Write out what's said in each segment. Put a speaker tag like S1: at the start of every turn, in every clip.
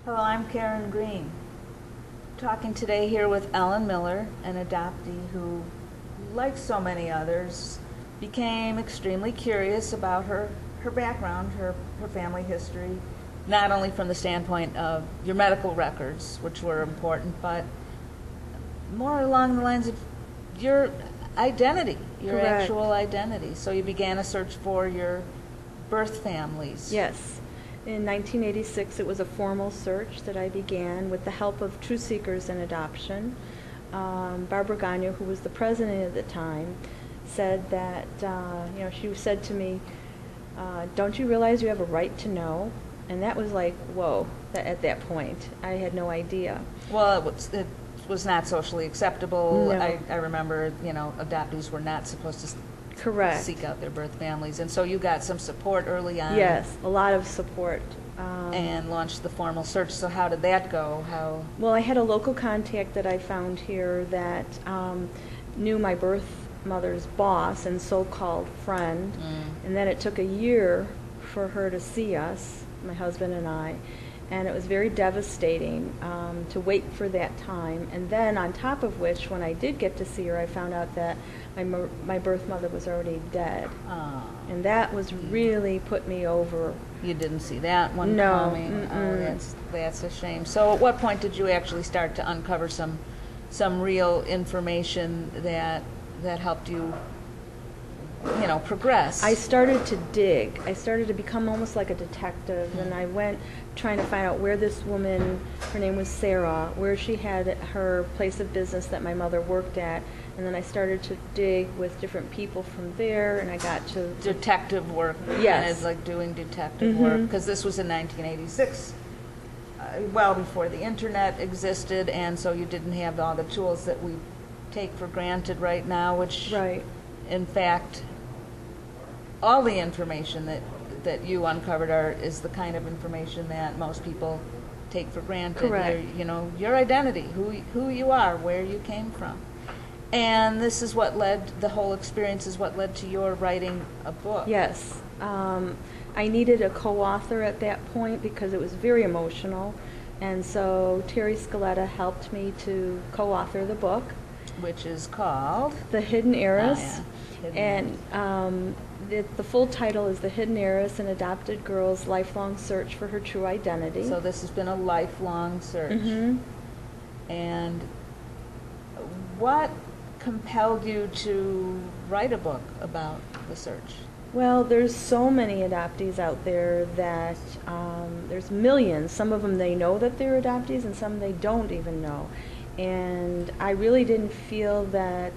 S1: Hello, I'm Karen Green. Talking today here with Ellen Miller, an adoptee who, like so many others, became extremely curious about her background, her family history, not only from the standpoint of your medical records, which were important, but more along the lines of your identity, your
S2: Correct.
S1: actual identity. So you began a search for your birth families.
S2: Yes. In 1986, it was a formal search that I began with the help of Truth Seekers in Adoption. Barbara Gagnon, who was the president at the time, said that, she said to me, don't you realize you have a right to know? And that was like, whoa, at that point. I had no idea.
S1: Well, it was not socially acceptable.
S2: No.
S1: I remember, adoptees were not supposed to
S2: Correct.
S1: seek out their birth families. And so you got some support early on.
S2: Yes, a lot of support.
S1: And launched the formal search. So how did that go?
S2: Well, I had a local contact that I found here that knew my birth mother's boss and so-called friend. And then it took a year for her to see us, my husband and I. And it was very devastating to wait for that time. And then on top of which, when I did get to see her, I found out that my birth mother was already dead. And that was really put me over.
S1: You didn't see that one
S2: No.
S1: coming. Oh, that's a shame. So at what point did you actually start to uncover some real information that helped you progress?
S2: I started to dig. I started to become almost like a detective, and I went trying to find out where this woman, her name was Sarah, where she had her place of business that my mother worked at, and then I started to dig with different people from there, and I got to...
S1: Detective work.
S2: Yes.
S1: And it's like doing detective work, because this was in 1986, well before the internet existed, and so you didn't have all the tools that we take for granted right now, which...
S2: Right.
S1: In fact, all the information that you uncovered is the kind of information that most people take for granted.
S2: Correct.
S1: Your identity, who you are, where you came from. And this is what the whole experience is what led to your writing a book.
S2: Yes. I needed a co-author at that point because it was very emotional. And so Terry Scaletta helped me to co-author the book.
S1: Which is called?
S2: The Hidden Heiress.
S1: Oh, yeah.
S2: And the full title is The Hidden Heiress, An Adopted Girl's Lifelong Search for Her True Identity.
S1: So this has been a lifelong search. And what compelled you to write a book about the search?
S2: Well, there's so many adoptees out there that there's millions. Some of them they know that they're adoptees, and some they don't even know. And I really didn't feel that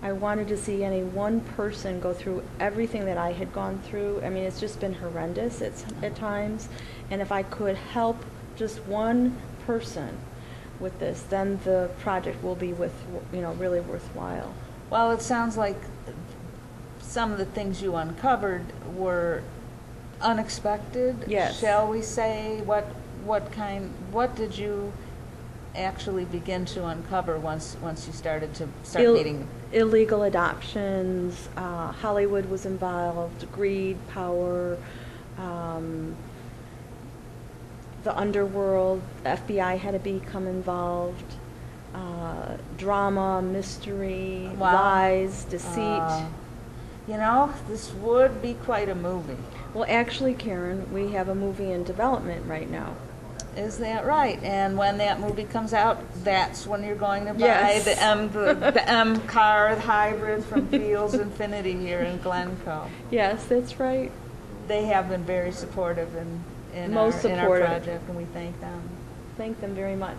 S2: I wanted to see any one person go through everything that I had gone through. I mean, it's just been horrendous at times. And if I could help just one person with this, then the project will be really worthwhile.
S1: Well, it sounds like some of the things you uncovered were unexpected.
S2: Yes.
S1: Shall we say? What did you actually begin to uncover once you started meeting?
S2: Illegal adoptions, Hollywood was involved, greed, power, the underworld, the FBI had to become involved, drama, mystery, lies, deceit.
S1: This would be quite a movie.
S2: Well, actually, Karen, we have a movie in development right now.
S1: Is that right? And when that movie comes out, that's when you're going to buy
S2: Yes.
S1: the M car hybrid from Fields Infinity here in Glencoe.
S2: Yes, that's right.
S1: They have been very supportive in
S2: Most
S1: our
S2: supportive.
S1: project, and we thank them.
S2: Thank them very much.